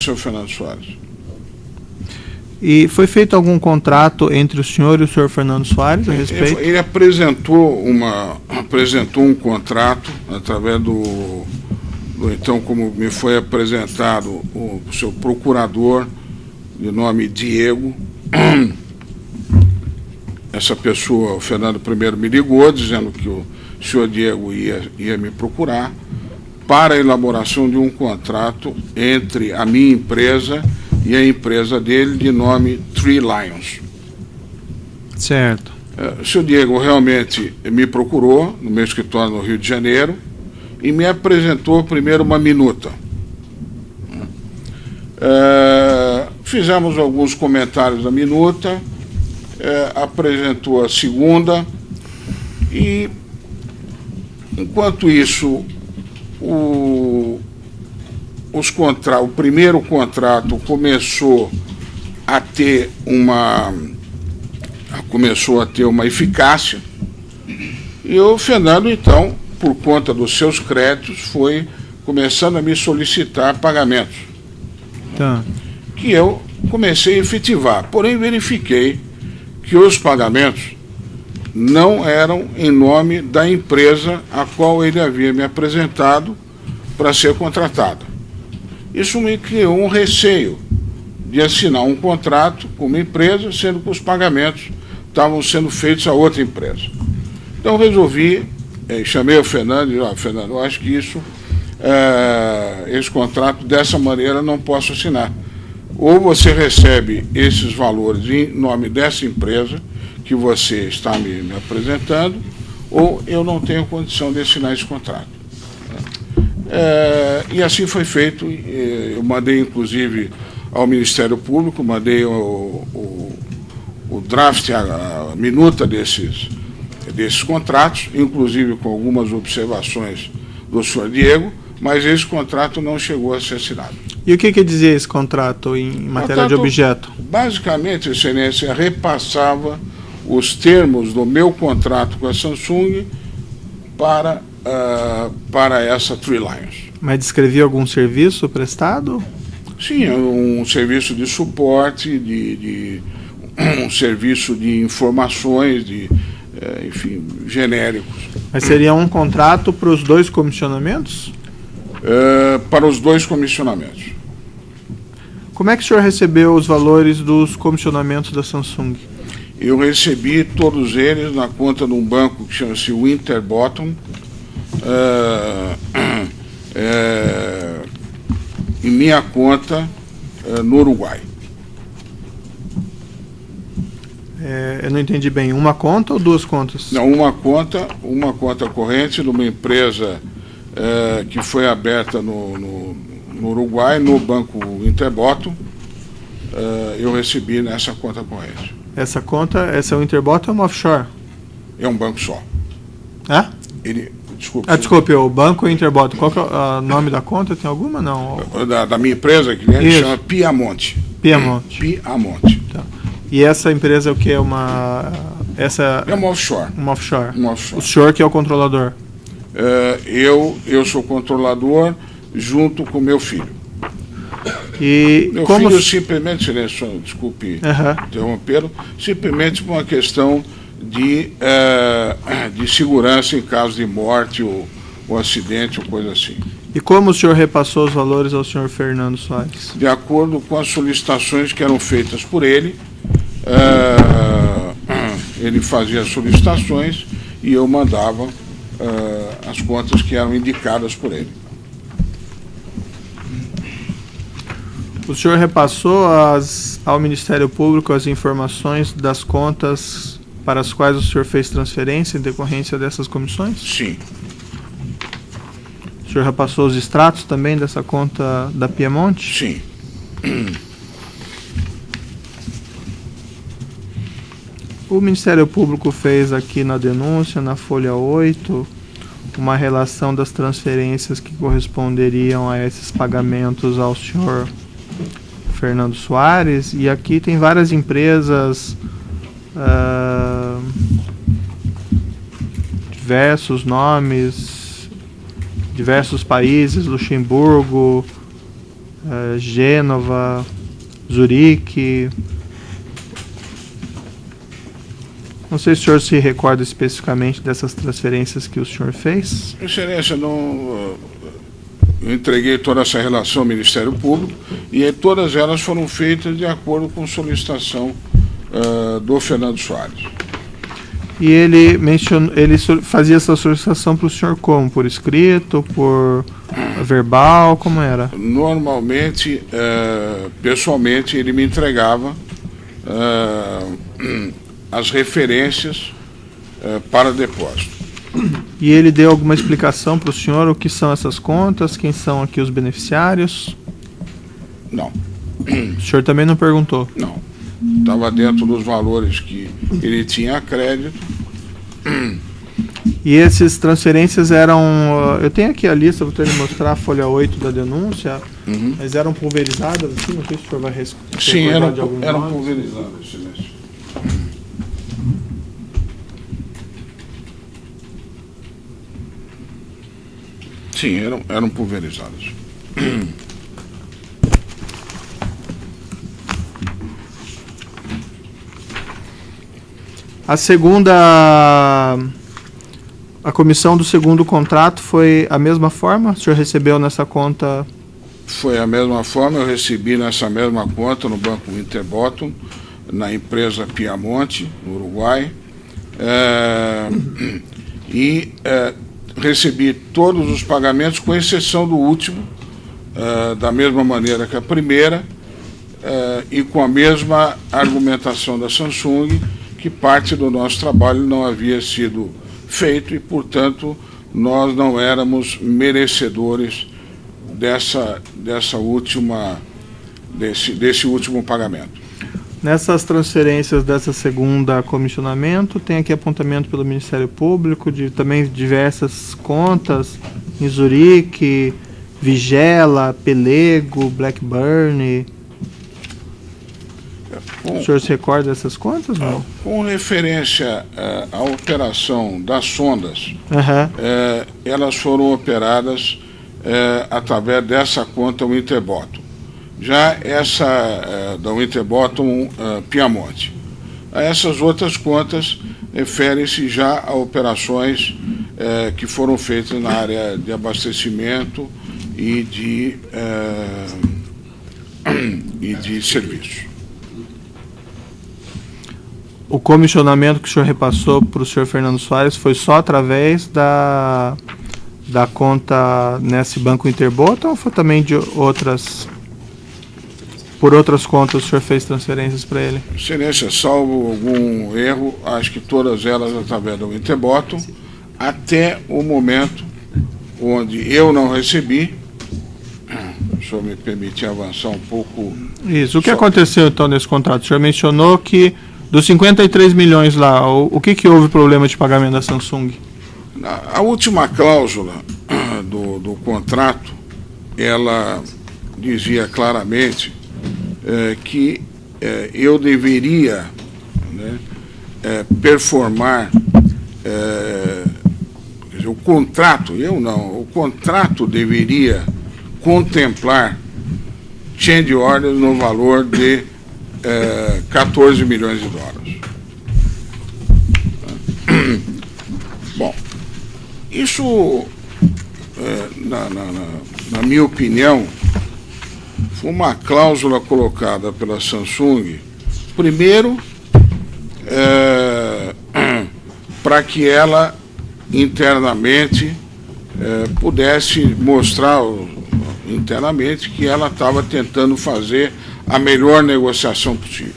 Senhor Fernando Soares. E foi feito algum contrato entre o senhor e o senhor Fernando Soares a respeito? Ele apresentou um contrato através do então, como me foi apresentado, o seu procurador, de nome Diego. Essa pessoa, o Fernando primeiro me ligou, dizendo que o senhor Diego ia me procurar para a elaboração de um contrato entre a minha empresa e a empresa dele, de nome Three Lions. Certo. O senhor Diego realmente me procurou no meu escritório no Rio de Janeiro e me apresentou primeiro uma minuta. Fizemos alguns comentários da minuta, apresentou a segunda e, enquanto isso, o primeiro contrato começou a ter uma eficácia, e o Fernando, então, por conta dos seus créditos, foi começando a me solicitar pagamentos, que eu comecei a efetivar. Porém, verifiquei que os pagamentos não eram em nome da empresa a qual ele havia me apresentado para ser contratada. Isso me criou um receio de assinar um contrato com uma empresa, sendo que os pagamentos estavam sendo feitos a outra empresa. Então resolvi, chamei o Fernando e disse: Fernando, eu acho que esse contrato dessa maneira não posso assinar. Ou você recebe esses valores em nome dessa empresa que você está me apresentando, ou eu não tenho condição de assinar esse contrato. E assim foi feito. Eu mandei, inclusive, ao Ministério Público, mandei o draft, a minuta desses contratos, inclusive com algumas observações do senhor Diego, mas esse contrato não chegou a ser assinado. E o que dizia esse contrato em matéria de objeto? Basicamente, Excelência, repassava os termos do meu contrato com a Samsung para essa Three Lions. Mas descrevia algum serviço prestado? Sim, um serviço de suporte, um serviço de informações, enfim, genéricos. Mas seria um contrato para os dois comissionamentos? Para os dois comissionamentos. Como é que o senhor recebeu os valores dos comissionamentos da Samsung? Eu recebi todos eles na conta de um banco que chama-se Winterbottom, em minha conta no Uruguai. Eu não entendi bem. Uma conta ou duas contas? Não, uma conta corrente de uma empresa que foi aberta no Uruguai, no banco Winterbottom. Eu recebi nessa conta corrente. Essa Winterbottom é uma offshore? É um banco só. Desculpe, o banco Winterbottom. Qual que é o nome da conta? Tem alguma? Não. Da minha empresa, que chama Piamonte. Piamonte. Tá. E essa empresa é o que? É uma offshore. Uma offshore. O senhor que é o controlador? Eu sou controlador junto com meu filho. Meu filho simplesmente, desculpe interrompê-lo, simplesmente por uma questão de segurança em caso de morte ou acidente ou coisa assim. E como o senhor repassou os valores ao senhor Fernando Soares? De acordo com as solicitações que eram feitas por ele, ele fazia as solicitações e eu mandava as contas que eram indicadas por ele. O senhor repassou ao Ministério Público as informações das contas para as quais o senhor fez transferência em decorrência dessas comissões? Sim. O senhor repassou os extratos também dessa conta da Piamonte? Sim. O Ministério Público fez aqui na denúncia, na folha 8, uma relação das transferências que corresponderiam a esses pagamentos ao senhor Fernando Soares, e aqui tem várias empresas, diversos nomes, diversos países, Luxemburgo, Gênova, Zurique. Não sei se o senhor se recorda especificamente dessas transferências que o senhor fez. Excelência, eu entreguei toda essa relação ao Ministério Público e todas elas foram feitas de acordo com solicitação do Fernando Soares. E ele fazia essa solicitação para o senhor como? Por escrito, por verbal, como era? Normalmente, pessoalmente, ele me entregava as referências para depósito. E ele deu alguma explicação para o senhor o que são essas contas, quem são aqui os beneficiários? Não. O senhor também não perguntou? Não. Estava dentro dos valores que ele tinha a crédito. E essas transferências eram... Eu tenho aqui a lista, vou ter que mostrar a folha 8 da denúncia, mas eram pulverizadas, assim, não sei se o senhor vai responder. Sim, eram pulverizadas, excelência. Sim, eram pulverizadas. A segunda... A comissão do segundo contrato foi a mesma forma? O senhor recebeu nessa conta? Foi a mesma forma, eu recebi nessa mesma conta no Banco Winterbottom, na empresa Piamonte, no Uruguai, recebi todos os pagamentos, com exceção do último, da mesma maneira que a primeira, e com a mesma argumentação da Samsung, que parte do nosso trabalho não havia sido feito e, portanto, nós não éramos merecedores desse último pagamento. Nessas transferências dessa segunda comissionamento, tem aqui apontamento pelo Ministério Público de também diversas contas, em Zurique, Vigela, Pelego, Blackburn. O senhor se recorda dessas contas? Não? Com referência à operação das sondas, elas foram operadas através dessa conta Winterbottom. Já essa da Winterbottom Piamonte. Essas outras contas referem-se já a operações que foram feitas na área de abastecimento e de serviços. O comissionamento que o senhor repassou para o senhor Fernando Soares foi só através da conta nesse Banco Winterbottom ou foi também de por outras contas o senhor fez transferências para ele? Excelência, salvo algum erro, acho que todas elas através do Winterbottom, até o momento onde eu não recebi. O senhor me permitir avançar um pouco. Isso. O que aconteceu então nesse contrato? O senhor mencionou que dos 53 milhões lá, o que houve problema de pagamento da Samsung? A última cláusula do contrato, ela dizia claramente que eu deveria performar, o contrato, o contrato deveria contemplar change orders no valor de 14 milhões de dólares. Bom, isso, na minha opinião, foi uma cláusula colocada pela Samsung, primeiro, para que ela internamente pudesse mostrar internamente que ela estava tentando fazer a melhor negociação possível.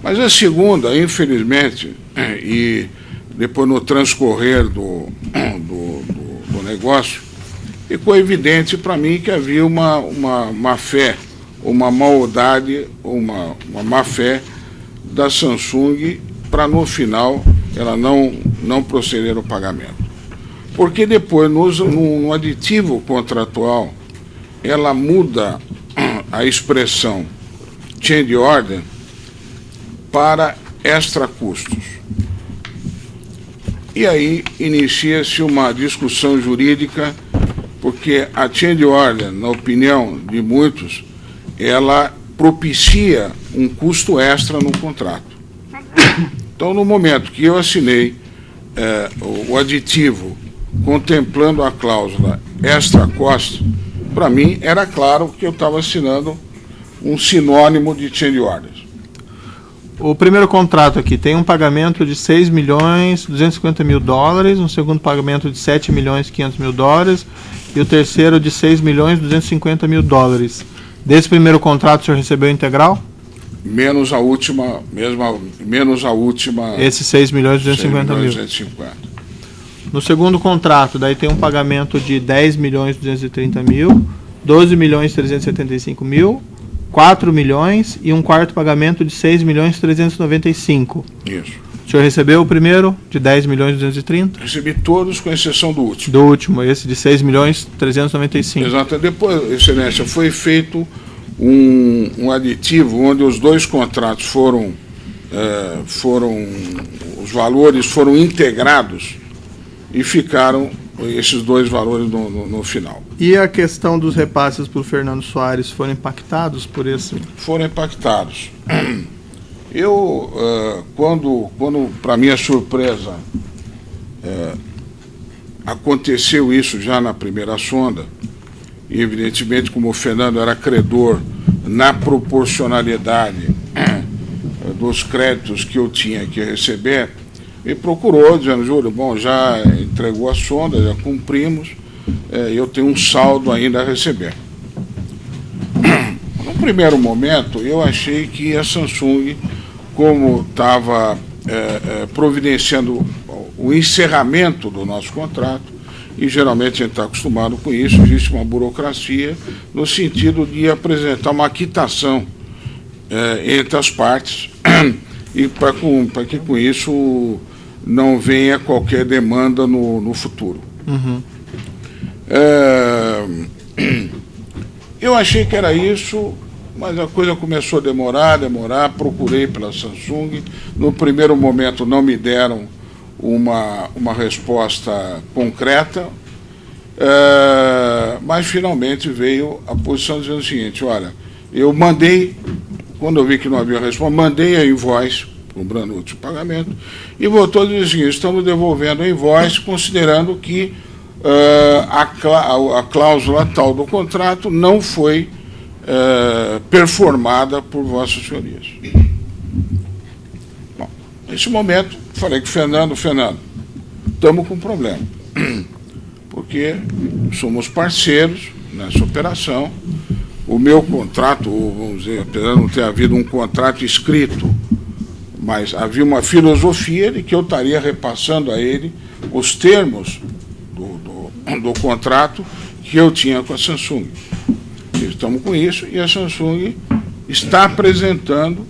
Mas a segunda, infelizmente, e depois no transcorrer do negócio, ficou evidente para mim que havia uma má fé, uma maldade, uma má fé da Samsung para no final ela não proceder ao pagamento. Porque depois, no aditivo contratual, ela muda a expressão change order para extra custos. E aí inicia-se uma discussão jurídica, porque a change order, na opinião de muitos, ela propicia um custo extra no contrato. Então, no momento que eu assinei o aditivo contemplando a cláusula extra cost, para mim era claro que eu estava assinando um sinônimo de change orders. O primeiro contrato aqui tem um pagamento de $6.250.000, um segundo pagamento de $7.500.000 e o terceiro de $6.250.000. Desse primeiro contrato, o senhor recebeu integral? Menos a última. Esse $6.250.000. No segundo contrato, daí tem um pagamento de $10.230.000, $12.375.000, $4 milhões e um quarto pagamento de $6.395.000. Isso. O senhor recebeu o primeiro de $10.230.000? Recebi todos, com exceção do último. Do último, esse de $6.395.000. Exato. Depois, Excelência, foi feito um aditivo onde os dois contratos os valores foram integrados e ficaram esses dois valores no final. E a questão dos repasses para o Fernando Soares foram impactados por esse? Foram impactados. Eu, quando para minha surpresa, aconteceu isso já na primeira sonda, e evidentemente, como o Fernando era credor na proporcionalidade dos créditos que eu tinha que receber, me procurou, dizendo: Júlio, bom, já entregou a sonda, já cumprimos, eu tenho um saldo ainda a receber. No primeiro momento, eu achei que a Samsung, como estava providenciando o encerramento do nosso contrato, e geralmente a gente está acostumado com isso, existe uma burocracia no sentido de apresentar uma quitação entre as partes e para que com isso não venha qualquer demanda no futuro. Uhum. Eu achei que era isso, mas a coisa começou a demorar, procurei pela Samsung. No primeiro momento não me deram uma resposta concreta, mas finalmente veio a posição dizendo o seguinte: olha, eu mandei, quando eu vi que não havia resposta, mandei a invoice, cobrando o último pagamento, e voltou a dizer o seguinte: estamos devolvendo a invoice, considerando que a cláusula tal do contrato não foi performada por vossas senhorias. Bom, nesse momento, falei com o Fernando, estamos com um problema, porque somos parceiros nessa operação. O meu contrato, vamos dizer, apesar de não ter havido um contrato escrito, mas havia uma filosofia de que eu estaria repassando a ele os termos do contrato que eu tinha com a Samsung. Estamos com isso e a Samsung está apresentando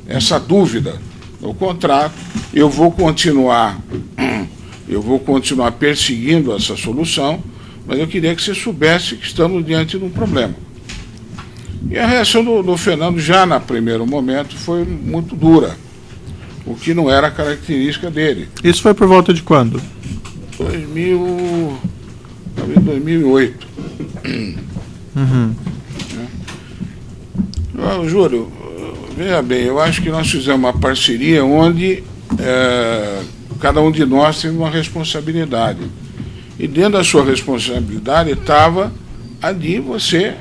essa dúvida no contrato. Eu vou continuar perseguindo essa solução, mas eu queria que você soubesse que estamos diante de um problema. E a reação do Fernando, já no primeiro momento, foi muito dura, o que não era característica dele. Isso foi por volta de quando? 2008. Uhum. Júlio, veja bem, eu acho que nós fizemos uma parceria onde cada um de nós tem uma responsabilidade. E dentro da sua responsabilidade estava a de você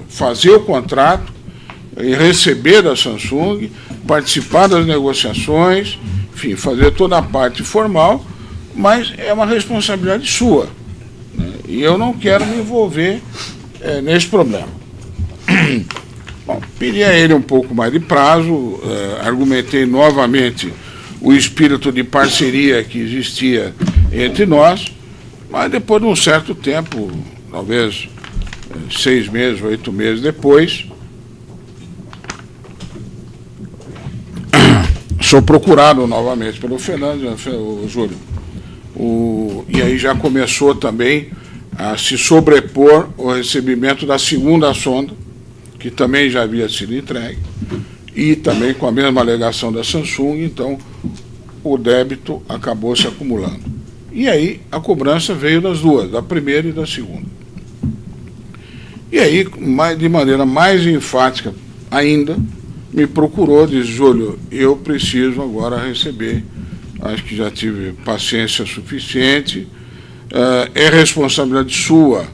fazer o contrato e receber da Samsung, participar das negociações, enfim, fazer toda a parte formal, mas é uma responsabilidade sua, né? E eu não quero me envolver nesse problema. Bom, pedi a ele um pouco mais de prazo, argumentei novamente o espírito de parceria que existia entre nós, mas depois de um certo tempo, talvez 6 meses, 8 meses depois, sou procurado novamente pelo Fernando, o Júlio. E aí já começou também a se sobrepor o recebimento da segunda sonda, que também já havia sido entregue, e também com a mesma alegação da Samsung. Então o débito acabou se acumulando. E aí a cobrança veio das duas, da primeira e da segunda. E aí, de maneira mais enfática ainda, me procurou, disse: Júlio, eu preciso agora receber, acho que já tive paciência suficiente, é responsabilidade sua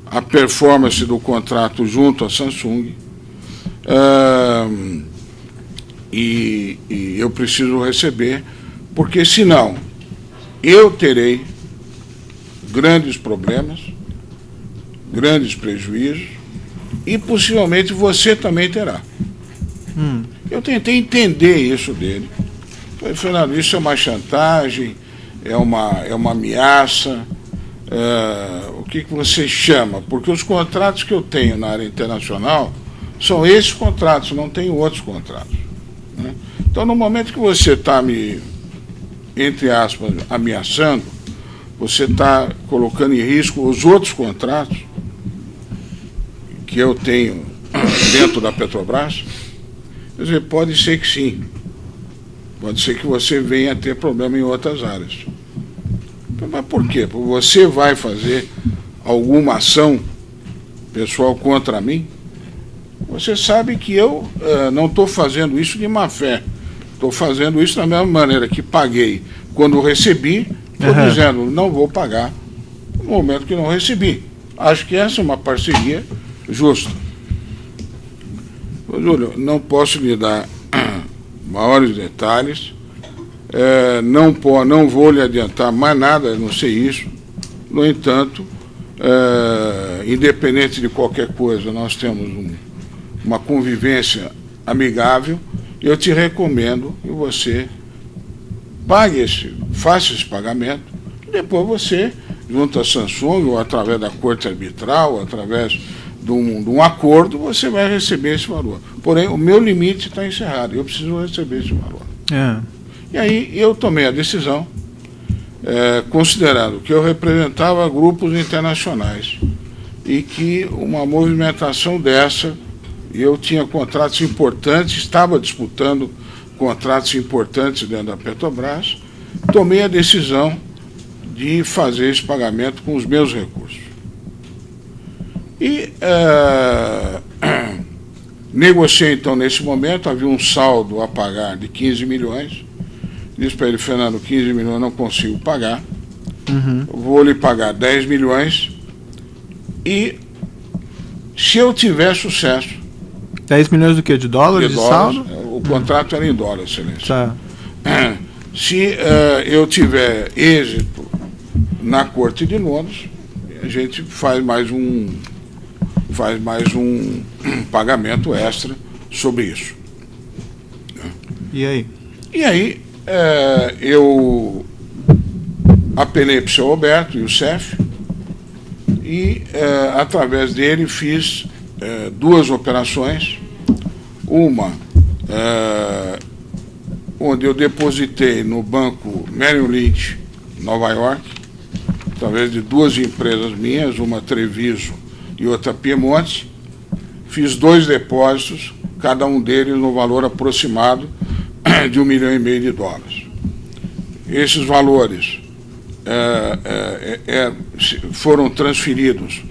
a performance do contrato junto à Samsung, e eu preciso receber, porque senão eu terei grandes problemas, grandes prejuízos, e possivelmente você também terá. Eu tentei entender isso dele. Falei: Fernando, isso é uma chantagem, é uma ameaça, o que você chama? Porque os contratos que eu tenho na área internacional são esses contratos, não tenho outros contratos, né? Então, no momento que você está me, entre aspas, ameaçando, você está colocando em risco os outros contratos que eu tenho dentro da Petrobras. Quer dizer, pode ser que sim. Pode ser que você venha a ter problema em outras áreas. Mas por quê? Porque você vai fazer alguma ação pessoal contra mim? Você sabe que eu não estou fazendo isso de má fé. Estou fazendo isso da mesma maneira que paguei quando recebi, estou dizendo: não vou pagar no momento que não recebi. Acho que essa é uma parceria justa. Júlio, não posso lhe dar maiores detalhes, não vou lhe adiantar mais nada, a não ser isso. No entanto, independente de qualquer coisa, nós temos uma convivência amigável. Eu te recomendo que você faça esse pagamento, e depois você, junto à Samsung, ou através da corte arbitral, através de um acordo, você vai receber esse valor. Porém, o meu limite está encerrado, eu preciso receber esse valor. E aí eu tomei a decisão, considerando que eu representava grupos internacionais e que uma movimentação dessa, eu tinha contratos importantes, estava disputando contratos importantes dentro da Petrobras, tomei a decisão de fazer esse pagamento com os meus recursos. E negociei, então, nesse momento, havia um saldo a pagar de 15 milhões. Disse para ele: Fernando, 15 milhões eu não consigo pagar, vou lhe pagar 10 milhões, e se eu tiver sucesso... 10 milhões do quê? De dólares? De saldo? O contrato era em dólar, excelência. Tá. Se eu tiver êxito na Corte de Londres, a gente faz mais um pagamento extra sobre isso. E aí? E aí eu apelei para o seu Roberto, e o CEF, e através dele fiz duas operações. Uma onde eu depositei no banco Merrill Lynch, Nova York, através de duas empresas minhas, uma Treviso e outra Piemonte. Fiz 2 depósitos, cada um deles no valor aproximado de $1,5 milhão. Esses valores foram transferidos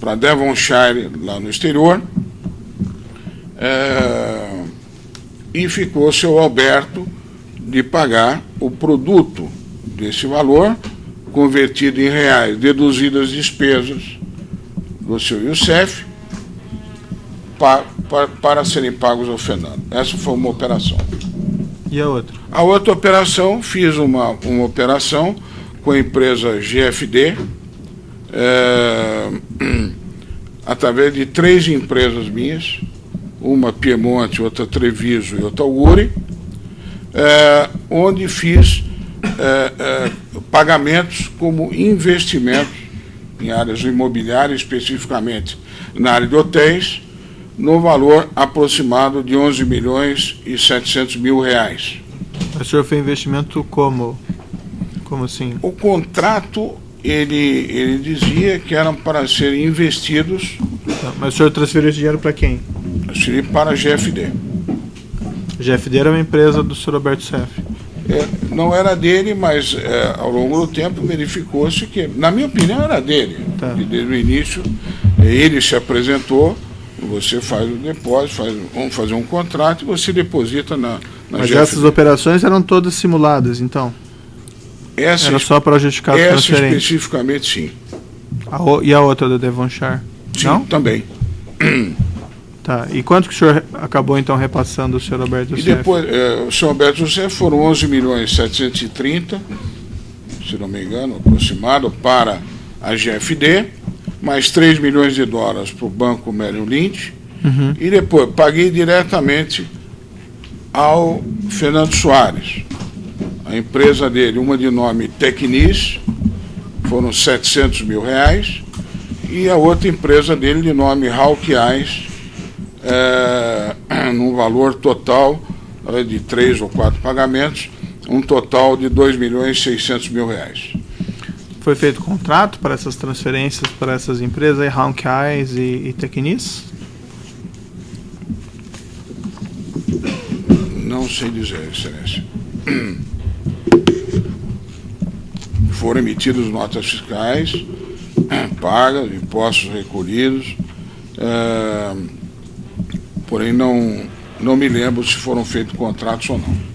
para Devonshire, lá no exterior, e ficou o seu Alberto de pagar o produto desse valor, convertido em reais, deduzidas as despesas do seu Youssef, para serem pagos ao Fernando. Essa foi uma operação. E a outra? A outra operação, fiz uma operação com a empresa GFD, através de 3 empresas minhas, uma Piemonte, outra Treviso e outra Uri, onde fiz pagamentos como investimentos em áreas imobiliárias, especificamente na área de hotéis, no valor aproximado de R$11.700.000. O senhor fez investimento como? Como assim? O contrato, ele dizia que eram para serem investidos... Mas o senhor transferiu esse dinheiro para quem? Transferi para a GFD. A GFD era uma empresa do senhor Roberto Cef. Não era dele, mas ao longo do tempo verificou-se que, na minha opinião, era dele. Tá. E desde o início, ele se apresentou, você faz o depósito, vamos fazer um contrato e você deposita na Mas GFD. essas operações eram todas simuladas, então? Era só para justificar a transferência? Essa especificamente, sim. E a outra da Devonshire? Sim, não? Também. Tá. E quanto que o senhor acabou, então, repassando o senhor Alberto Youssef? E depois, o senhor Alberto Youssef foram 11.730.000, se não me engano, aproximado, para a GFD, mais 3 milhões de dólares para o Banco Merrill Lynch, e depois paguei diretamente ao Fernando Soares. A empresa dele, uma de nome Tecnis, foram R$700 mil, e a outra empresa dele, de nome Hawkeyes, num valor total de 3 ou 4 pagamentos, um total de R$2.600.000. Foi feito contrato para essas transferências para essas empresas, Hawkeyes e Tecnis? Não sei dizer, Excelência. Foram emitidas notas fiscais, pagas, impostos recolhidos, porém não me lembro se foram feitos contratos ou não.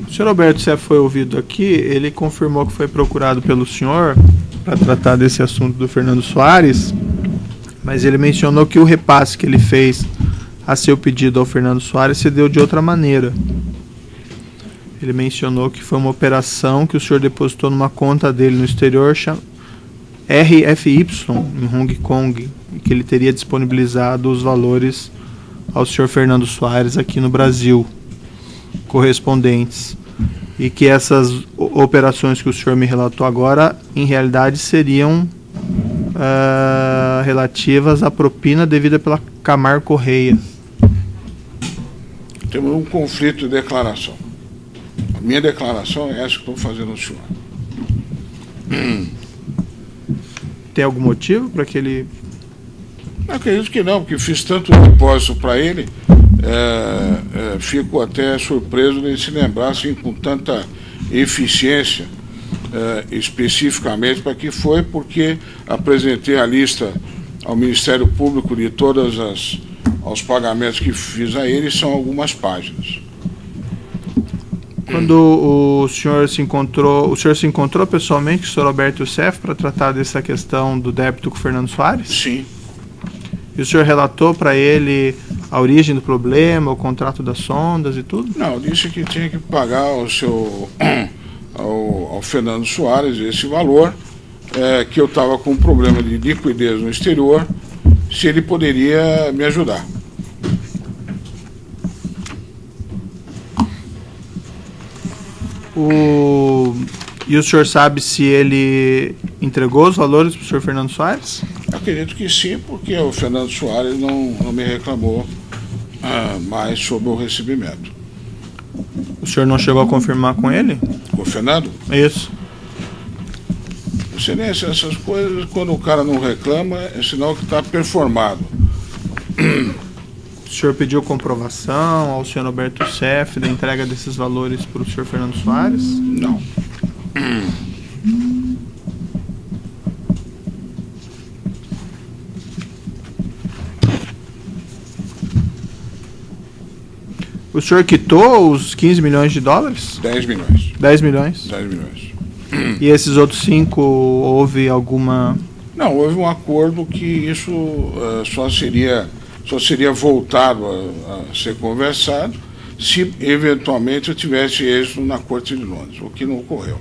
O senhor Alberto Youssef foi ouvido aqui, ele confirmou que foi procurado pelo senhor para tratar desse assunto do Fernando Soares, mas ele mencionou que o repasse que ele fez a seu pedido ao Fernando Soares se deu de outra maneira. Ele mencionou que foi uma operação que o senhor depositou numa conta dele no exterior, RFY, em Hong Kong, e que ele teria disponibilizado os valores ao senhor Fernando Soares aqui no Brasil, correspondentes. E que essas operações que o senhor me relatou agora, em realidade, seriam relativas à propina devida pela Camargo Correia. Temos um conflito de declaração. A minha declaração é essa que estou fazendo ao senhor. Tem algum motivo para que ele... Acredito que não, porque fiz tanto depósito para ele, fico até surpreso de se lembrar assim, com tanta eficiência, especificamente para que foi, porque apresentei a lista ao Ministério Público de todos os pagamentos que fiz a ele, são algumas páginas. Quando o senhor se encontrou pessoalmente com o senhor Alberto Youssef para tratar dessa questão do débito com o Fernando Soares? Sim. E o senhor relatou para ele a origem do problema, o contrato das sondas e tudo? Não, disse que tinha que pagar ao Fernando Soares esse valor, que eu estava com um problema de liquidez no exterior, se ele poderia me ajudar. E o senhor sabe se ele entregou os valores para o senhor Fernando Soares? Acredito que sim, porque o Fernando Soares não me reclamou mais sobre o recebimento. O senhor não chegou a confirmar com ele? Com o Fernando? Isso. Excelência, essas coisas, quando o cara não reclama, é sinal que está performado. O senhor pediu comprovação ao senhor Alberto Youssef da entrega desses valores para o senhor Fernando Soares? Não. O senhor quitou os 15 milhões de dólares? 10 milhões. 10 milhões? 10 milhões. E esses outros 5, houve alguma... Não, houve um acordo que isso só seria voltado a ser conversado se eventualmente eu tivesse êxito na Corte de Londres, o que não ocorreu.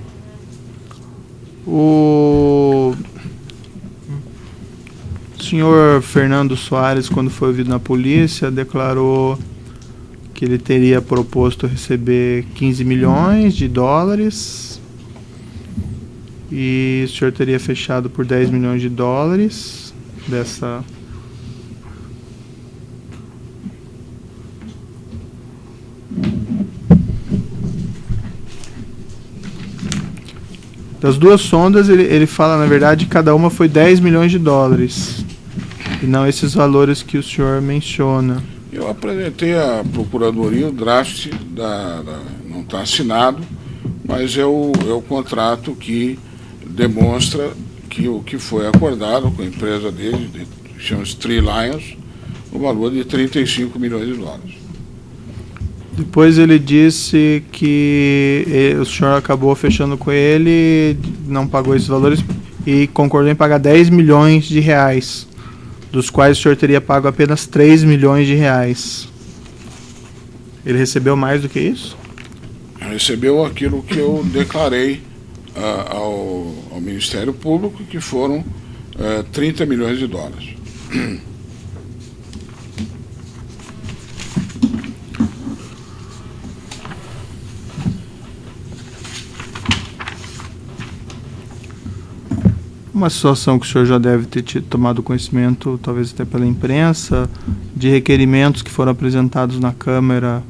O senhor Fernando Soares, quando foi ouvido na polícia, declarou que ele teria proposto receber 15 milhões de dólares e o senhor teria fechado por 10 milhões de dólares dessa... Das duas sondas, ele fala, na verdade, que cada uma foi 10 milhões de dólares. E não esses valores que o senhor menciona. Eu apresentei à Procuradoria o draft, não está assinado, mas é o contrato que demonstra que o que foi acordado com a empresa dele, chama-se Three Lions, o valor de 35 milhões de dólares. Depois ele disse que o senhor acabou fechando com ele, não pagou esses valores e concordou em pagar 10 milhões de reais, dos quais o senhor teria pago apenas 3 milhões de reais. Ele recebeu mais do que isso? Recebeu aquilo que eu declarei ao Ministério Público, que foram 30 milhões de dólares. Uma situação que o senhor já deve ter tomado conhecimento, talvez até pela imprensa, de requerimentos que foram apresentados na Câmara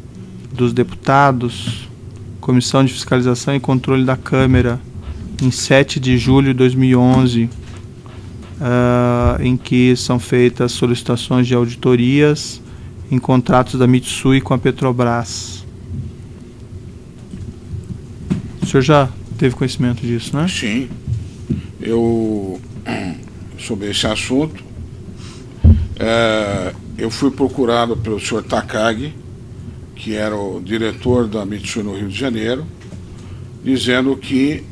dos Deputados, Comissão de Fiscalização e Controle da Câmara, em 7 de julho de 2011, em que são feitas solicitações de auditorias em contratos da Mitsui com a Petrobras. O senhor já teve conhecimento disso, né? Sim. Sobre esse assunto, eu fui procurado pelo senhor Takagi, que era o diretor da Mitsui no Rio de Janeiro, dizendo que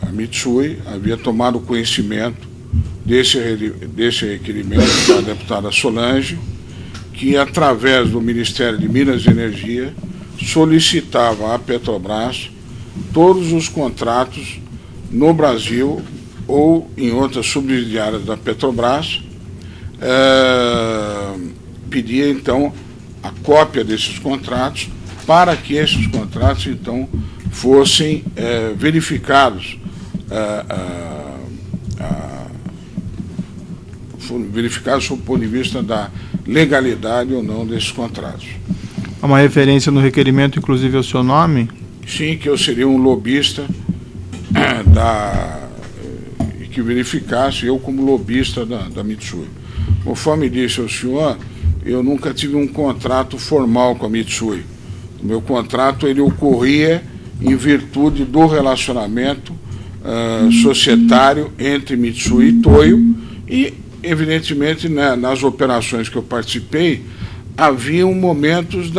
a Mitsui havia tomado conhecimento desse requerimento da deputada Solange, que através do Ministério de Minas e Energia solicitava à Petrobras todos os contratos no Brasil ou em outras subsidiárias da Petrobras, pedia então a cópia desses contratos para que esses contratos então fossem verificados, verificados sob o ponto de vista da legalidade ou não desses contratos. Há uma referência no requerimento, inclusive, ao seu nome? Sim, que eu seria um lobista que verificasse, eu como lobista da Mitsui. Conforme disse ao senhor, eu nunca tive um contrato formal com a Mitsui. O meu contrato ele ocorria em virtude do relacionamento societário entre Mitsui e Toyo e, evidentemente, nas operações que eu participei, haviam momentos,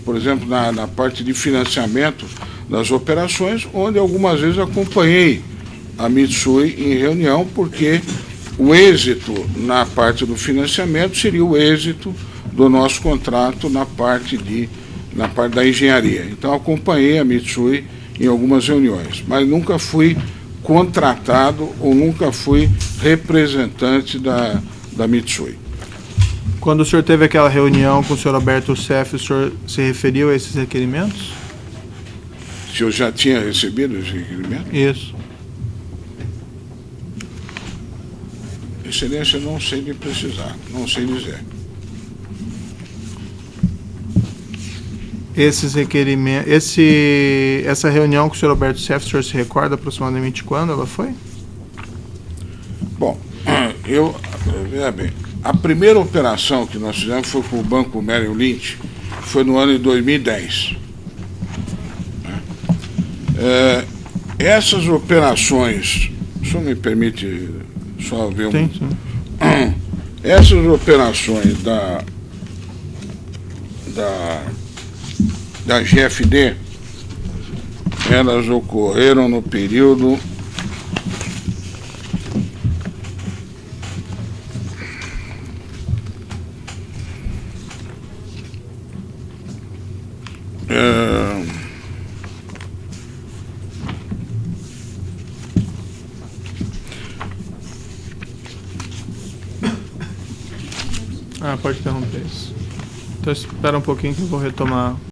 por exemplo, na parte de financiamento das operações, onde algumas vezes acompanhei a Mitsui em reunião, porque o êxito na parte do financiamento seria o êxito do nosso contrato na parte da engenharia. Então, acompanhei a Mitsui em algumas reuniões, mas nunca fui contratado ou nunca fui representante da Mitsui. Quando o senhor teve aquela reunião com o senhor Alberto Seff, o senhor se referiu a esses requerimentos? Se eu já tinha recebido esse requerimento? Isso. Excelência, não sei de precisar, não sei dizer. Esses requerimentos, essa reunião com o senhor Alberto Seff, o senhor se recorda aproximadamente quando ela foi? Bom, veja bem, a primeira operação que nós fizemos foi com o Banco Merrill Lynch, foi no ano de 2010. Essas operações, o senhor me permite só ver sim. Essas operações da GFD, elas ocorreram no período pode interromper isso. Então espera um pouquinho que eu vou retomar.